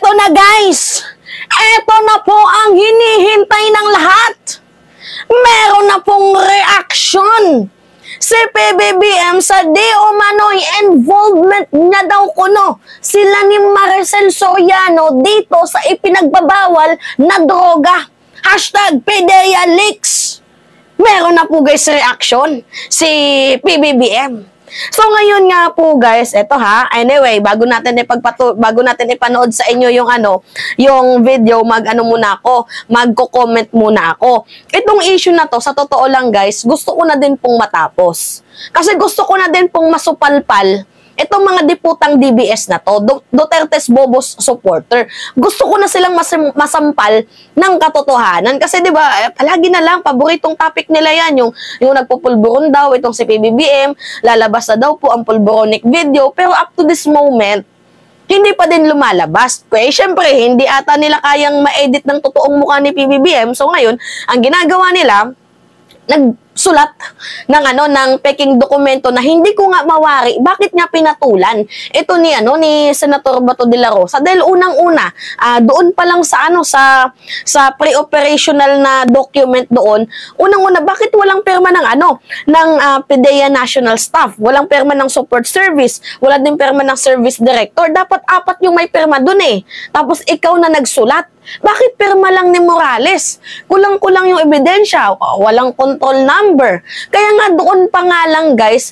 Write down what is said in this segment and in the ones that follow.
Eto na guys! Eto na po ang hinihintay ng lahat! Meron na pong reaction si PBBM sa di umano'y involvement niya daw kuno sila ni Maricel Soriano dito sa ipinagbabawal na droga. Hashtag PDEA Leaks. Meron na po guys reaction si PBBM. So ngayon nga po guys, eto ha. Anyway, bago natin ipanood sa inyo yung yung video, magko-comment muna ako. Itong issue na to, sa totoo lang guys, gusto ko na din pong matapos. Kasi gusto ko na din pong masupalpal itong mga diputang DBS na to, Duterte's Bobos supporter. Gusto ko na silang masampal ng katotohanan. Kasi di ba palagi na lang, paboritong topic nila yan, yung nagpupulburon daw, itong si PBBM, lalabas na daw po ang pulburonic video. Pero up to this moment, hindi pa din lumalabas. Kaya syempre, hindi ata nila kayang ma-edit ng totoong mukha ni PBBM. So ngayon, ang ginagawa nila, nagsulat ng peking dokumento na hindi ko nga mawari bakit niya pinatulan ito ni Senator Bato de la Rosa, dahil unang-una doon pa lang sa pre-operational na document doon, unang-una bakit walang perma ng PDEA National Staff, walang perma ng support service, wala din perma ng service director, dapat 4 yung may perma doon tapos ikaw na nagsulat. Bakit perma lang ni Morales? Kulang-kulang yung ebidensya, walang control number. Kaya nga doon pa nga lang guys,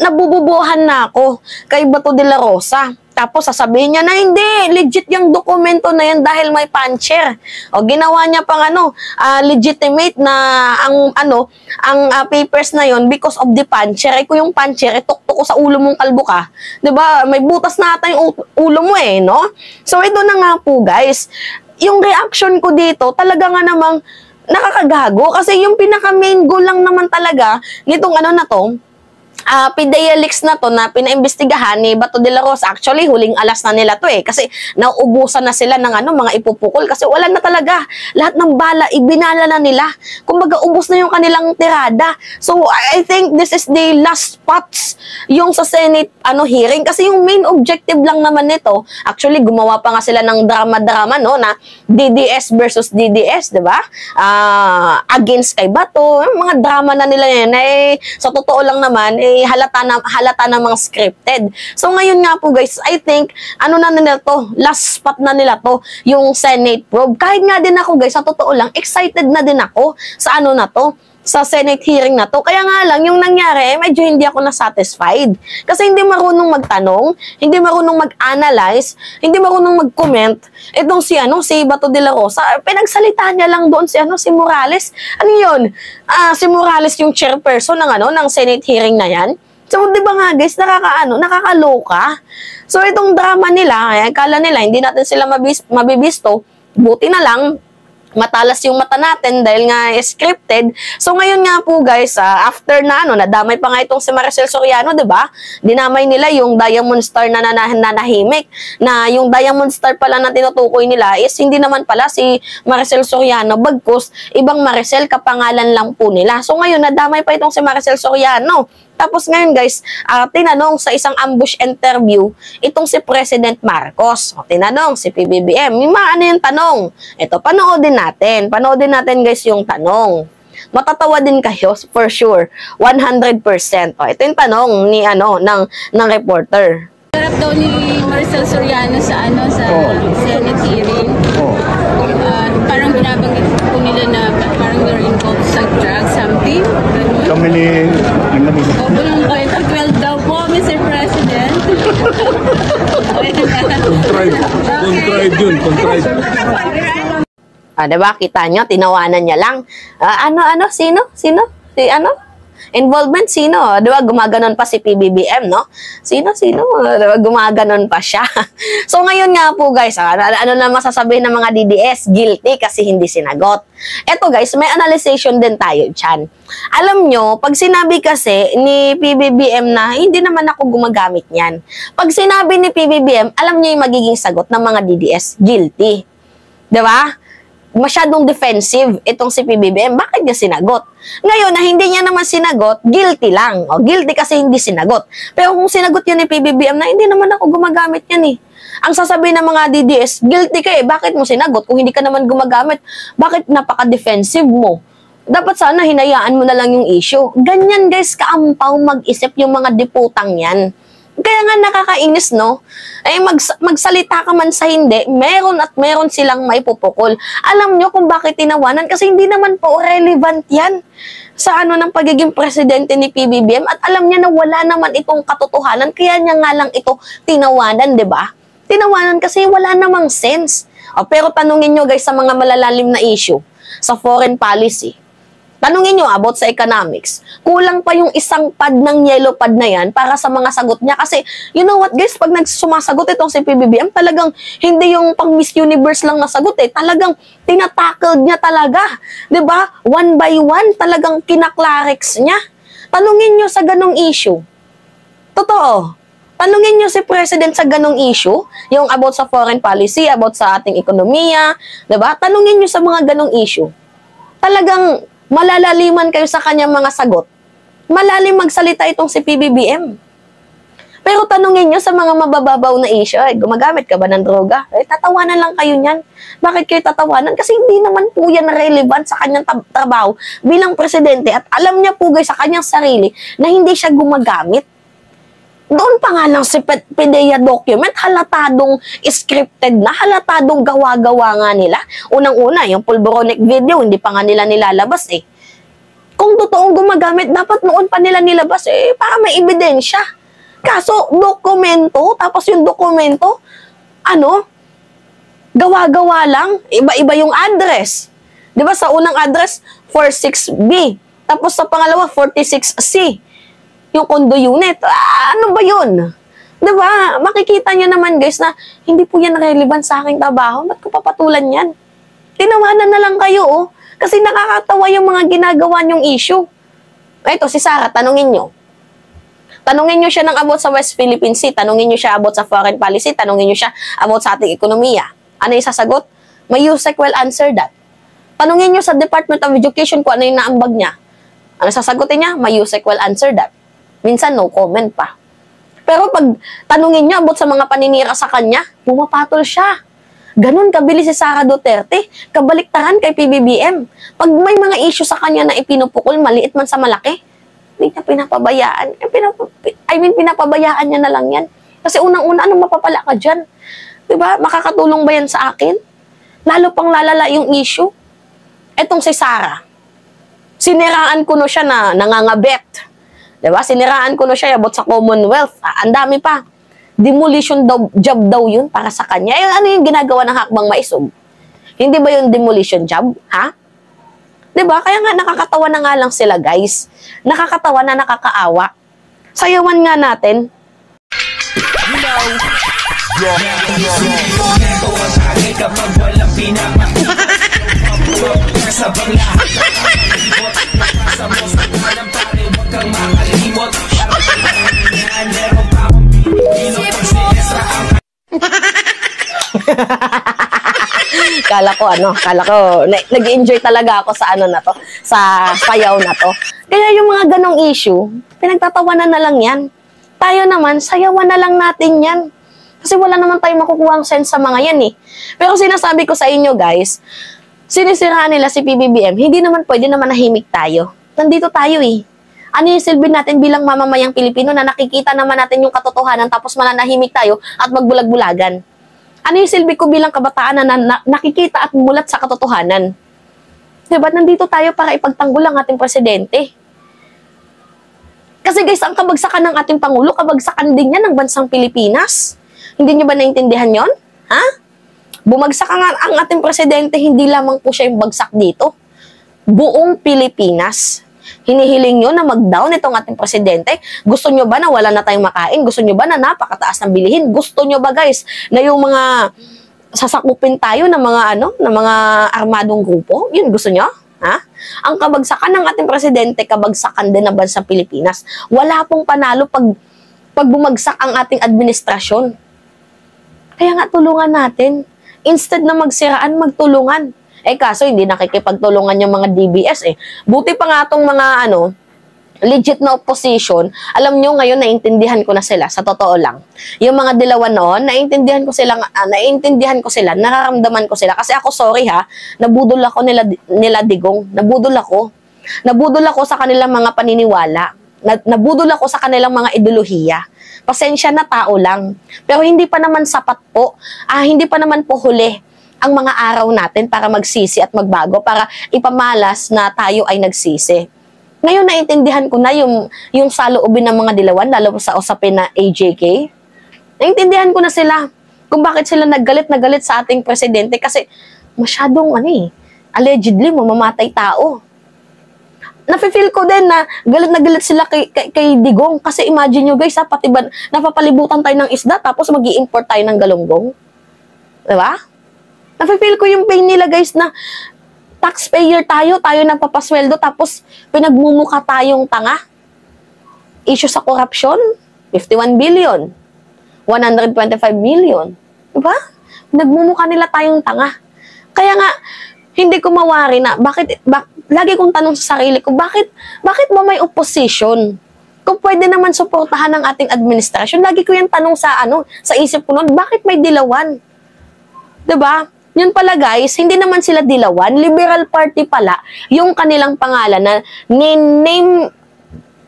nabububuhan na ako kay Bato de la Rosa. Tapos sasabihin niya na hindi, legit yung dokumento na yan dahil may puncher. O ginawa niya pang legitimate na ang papers na yon because of the puncher. Ay kung yung puncher, ituktok ko sa ulo mong kalbo ka. 'Di ba? May butas na ata yung ulo mo no? So ito na nga po guys. Yung reaction ko dito, talaga nga namang nakakagago. Kasi yung pinaka-main goal lang naman talaga nitong na to, PDEA Leaks na to na pinaimbestigahan ni Bato de la Rosa. Actually, huling alas na nila to kasi nauubusan na sila ng mga ipupukol kasi wala na talaga. Lahat ng bala, ibinala na nila. Kumbaga, ubos na yung kanilang tirada. So, I think this is the last spots yung sa Senate hearing kasi yung main objective lang naman nito, actually, gumawa pa nga sila ng drama-drama na DDS versus DDS, di ba? Against kay Bato, mga drama na nila yan. Sa totoo lang naman, halata na mga scripted. So ngayon nga po guys, I think na nila to, last spot na nila to, yung Senate probe. Kahit nga din ako guys, sa totoo lang, excited na din ako sa na to, sa Senate hearing na to. Kaya nga lang, yung nangyari, medyo hindi ako na-satisfied. Kasi hindi marunong magtanong, hindi marunong mag-analyze, hindi marunong mag-comment. Itong si Bato de la Rosa, pinagsalita niya lang doon si Morales. Ano yun? Si Morales yung chairperson ng Senate hearing na yan. So, di ba nga guys, nakakaloka. So, itong drama nila, akala nila, hindi natin sila mabibisto, buti na lang, matalas yung mata natin dahil nga scripted. So ngayon nga po guys, after na nadamay pa nga itong si Maricel Soriano, 'di ba? Dinamay nila yung Diamond Star na nanahimik. Na yung Diamond Star pala na tinutukoy nila is hindi naman pala si Maricel Soriano, bagkus ibang Maricel, kapangalan lang po nila. So ngayon nadamay pa itong si Maricel Soriano. Tapos ngayon guys, tinanong sa isang ambush interview, itong si President Marcos. Tinanong si PBBM, yung yung tanong. Ito, panoodin natin guys yung tanong. Matatawa din kayo, for sure. 100%. Ito yung tanong ni ng reporter. Harap daw ni Maricel Soriano sa Senate hearing. Parang binabanggit po nila na parang they're involved sa drug, something. Kami ni Bulong point of 12 daw po, Mr. President. Contrived yun. Diba? Kita nyo, tinawanan niya lang. Sino? Si involvement, sino? Diba? Gumaganon pa si PBBM, no? Sino? Diba? Gumaganon pa siya. So, ngayon nga po, guys, ano na masasabihin ng mga DDS? Guilty kasi hindi sinagot. Eto, guys, may analyzation din tayo dyan. Alam nyo, pag sinabi kasi ni PBBM na hindi naman ako gumagamit niyan. Pag sinabi ni PBBM, alam nyo yung magiging sagot ng mga DDS? Guilty. Diba? masyadong defensive itong si PBBM. Bakit niya sinagot? Ngayon, na hindi niya naman sinagot, guilty lang. O, guilty kasi hindi sinagot. Pero kung sinagot yan ni PBBM na hindi naman ako gumagamit yan eh. Ang sasabihin ng mga DDS, guilty ka eh. Bakit mo sinagot? Kung hindi ka naman gumagamit, bakit napaka-defensive mo? Dapat sana hinayaan mo na lang yung issue. Ganyan guys, kaampaw mag-isip yung mga diputang yan. Kaya nga nakakainis, no? Eh, magsalita ka man sa hindi, meron at meron silang may pupukol. Alam nyo kung bakit tinawanan? Kasi hindi naman po relevant yan sa ano ng pagiging presidente ni PBBM. At alam niya na wala naman itong katotohanan, kaya niya nga lang ito tinawanan, di ba? Tinawanan kasi wala namang sense. O, pero tanungin nyo guys sa mga malalalim na issue, sa foreign policy, tanungin nyo about sa economics. Kulang pa yung isang pad ng yellow pad na yan para sa mga sagot niya. Kasi, you know what guys, pag nagsumasagot itong si PBBM, talagang hindi yung pang Miss Universe lang nasagot eh. Talagang tinatackle niya talaga. 'Di ba? One by one, talagang kinaklarix niya. Tanungin nyo sa ganong issue. Totoo. Tanungin nyo si President sa ganong issue, yung about sa foreign policy, about sa ating ekonomiya, 'di ba? Tanungin nyo sa mga ganong issue. Talagang malalaliman kayo sa kanyang mga sagot. Malalim magsalita itong si PBBM. Pero tanungin nyo sa mga mabababaw na issue, ay, gumagamit ka ba ng droga? Eh, tatawanan lang kayo niyan. Bakit kayo tatawanan? Kasi hindi naman po yan relevant sa kanyang trabaho bilang presidente. At alam niya po guys sa kanyang sarili na hindi siya gumagamit. Doon pa nga lang si PDEA document, halatadong scripted na, halatadong gawa-gawa nga nila. Unang-una, yung pulboronic video, hindi pa nga nila nilalabas eh. Kung totoong gumagamit, dapat noon pa nila nilabas eh, para may ebidensya. Kaso, dokumento, tapos yung dokumento, gawa-gawa lang, iba-iba yung address. Di ba sa unang address, 46B. Tapos sa pangalawa, 46C. Yung condo unit. Ano ba yun? Diba? Makikita nyo naman guys na hindi po yan relevant sa aking trabaho. Ba't ko papatulan yan? Tinawanan na lang kayo oh. Kasi nakakatawa yung mga ginagawa nyong issue. Ito si Sarah, tanungin nyo. Tanungin nyo siya ng about sa West Philippine Sea. Tanungin nyo siya about sa foreign policy. Tanungin nyo siya about sa ating ekonomiya. Ano yung sasagot? May USEC will answer that. Tanungin nyo sa Department of Education kung ano yung naambag niya. Ano sasagutin niya? May USEC will answer that. Minsan, no comment pa. Pero pag tanungin niyo about sa mga paninira sa kanya, pumapatol siya. Ganun kabilis si Sara Duterte. Kabaliktaran kay PBBM. Pag may mga issue sa kanya na ipinupukol, maliit man sa malaki, hindi niya pinapabayaan. Pinapabayaan niya na lang yan. Kasi unang-una, anong mapapala ka dyan? Diba? Makakatulong ba yan sa akin? Lalo pang lalala yung issue. Etong si Sara. Siniraan ko no siya na nangangabet. Diba? Siniraan ko na siya about sa Commonwealth. Ang dami pa. Demolition job daw yun para sa kanya. Ano yung ginagawa ng Hakbang Maisog? Hindi ba yung demolition job? Ha? Diba? Kaya nga nakakatawa na nga lang sila guys. Nakakatawa na nakakaawa. Sayawan nga natin. Kala ko nag-enjoy talaga ako sa na to, sa sayaw na to. Kaya yung mga ganong issue, pinagtatawanan na lang yan. Tayo naman, sayawan na lang natin yan. Kasi wala naman tayong makukuha ang sense sa mga yan eh. Pero sinasabi ko sa inyo guys, sinisiraan nila si PBBM, hindi naman pwede na manahimik tayo. Nandito tayo eh. Ano yung silbi natin bilang mamamayang Pilipino na nakikita naman natin yung katotohanan tapos mananahimik tayo at magbulag-bulagan? Ano yung silbi ko bilang kabataan na nakikita at mulat sa katotohanan? Diba? Nandito tayo para ipagtanggol ang ating presidente. Kasi guys, ang kabagsakan ng ating Pangulo, kabagsakan din yan ng bansang Pilipinas. Hindi nyo ba naintindihan yon? Ha? Bumagsak ang ating presidente, hindi lamang po siya yung bagsak dito. Buong Pilipinas. Hinihiling nyo na mag-down itong ating presidente. Gusto nyo ba na wala na tayong makain? Gusto nyo ba na napakataas ng bilihin? Gusto nyo ba guys na yung mga sasakupin tayo ng mga armadong grupo? Yun gusto nyo? Ha? Ang kabagsakan ng ating presidente, kabagsakan din ng bansang Pilipinas. Wala pong panalo pag bumagsak ang ating administrasyon. Kaya nga tulungan natin. Instead na magsiraan, magtulungan. Kaso hindi nakikipagtulungan yung mga DBS eh. Buti pa nga tong mga legit na opposition, alam nyo ngayon naiintindihan ko na sila, sa totoo lang. Yung mga dilawan noon, naiintindihan ko sila, nararamdaman ko sila. Kasi ako, sorry ha, nabudol ako nila Digong, nabudol ako sa kanilang mga paniniwala, nabudol ako sa kanilang mga ideolohiya. Pasensya na, tao lang. Pero hindi pa naman sapat po, hindi pa naman po huli ang mga araw natin para magsisi at magbago, para ipamalas na tayo ay nagsisi. Ngayon, naiintindihan ko na yung saloobin ng mga dilawan, lalo sa usapin na AJK. Naiintindihan ko na sila kung bakit sila naggalit sa ating presidente kasi masyadong, allegedly, mamamatay tao. Nafe-feel ko din na galit sila kay Digong kasi imagine nyo guys, pati ba napapalibutan tayo ng isda tapos mag-i-import tayo ng galunggong? Diba? Nafe-feel ko yung pain nila guys na taxpayer tayo nagpapasweldo tapos pinagmumuka tayong tanga. Issue sa corruption, 51 billion, 125 million. Diba? Nagmumuka nila tayong tanga. Kaya nga, hindi ko mawari na lagi kong tanong sa sarili ko, bakit ba may opposition? Kung pwede naman suportahan ng ating administrasyon, lagi ko yung tanong sa isip ko noon, bakit may dilawan? Diba? Yun pala guys, hindi naman sila dilawan, Liberal Party pala, yung kanilang pangalan na name,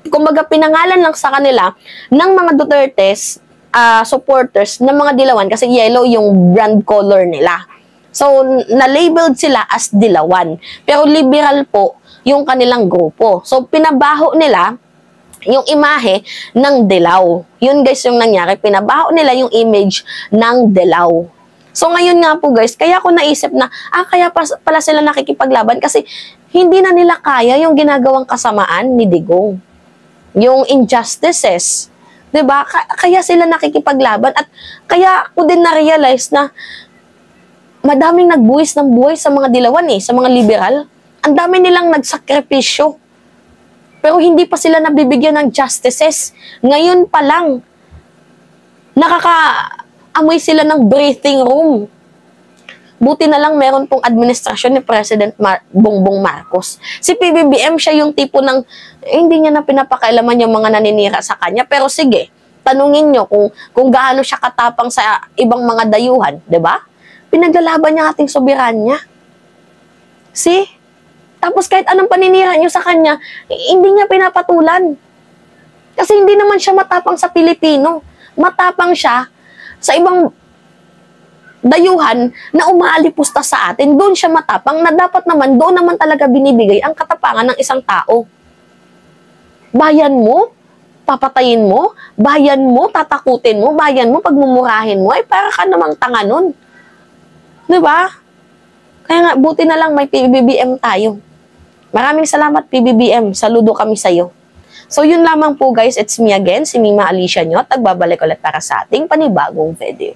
kumbaga pinangalan lang sa kanila ng mga Duterte's supporters ng mga dilawan kasi yellow yung brand color nila. So, na-labeled sila as dilawan. Pero liberal po yung kanilang grupo. So, pinabaho nila yung imahe ng dilaw. Yun guys yung nangyari, pinabaho nila yung image ng dilaw. So, ngayon nga po guys, kaya ako naisip na, kaya pala sila nakikipaglaban kasi hindi na nila kaya yung ginagawang kasamaan ni Digong. Yung injustices. 'Di ba? Kaya sila nakikipaglaban at kaya ko din na-realize na madaming nagbuwis ng buhay sa mga dilawan sa mga liberal. Ang dami nilang nagsakripisyo. Pero hindi pa sila nabibigyan ng justices. Ngayon pa lang, amoy sila ng breathing room. Buti na lang meron pong administrasyon ni President Bongbong Marcos. Si PBBM, siya yung tipo ng, hindi niya na pinapakailaman yung mga naninira sa kanya. Pero sige, tanungin nyo kung gaano siya katapang sa ibang mga dayuhan, di ba? Pinaglalaban niya ating soberanya. See? Tapos kahit anong paninira nyo sa kanya, hindi niya pinapatulan. Kasi hindi naman siya matapang sa Pilipino. Matapang siya sa ibang dayuhan na umaalipusta sa atin, doon siya matapang na dapat naman, doon naman talaga binibigay ang katapangan ng isang tao. Bayan mo, papatayin mo, bayan mo, tatakutin mo, bayan mo, pagmumurahin mo, para ka namang tanga nun. Diba? Kaya nga, buti na lang may PBBM tayo. Maraming salamat PBBM, saludo kami sa'yo. So, yun lamang po guys. It's me again, si Mima Alicia nyo. At nagbabalik ulit para sa ating panibagong video.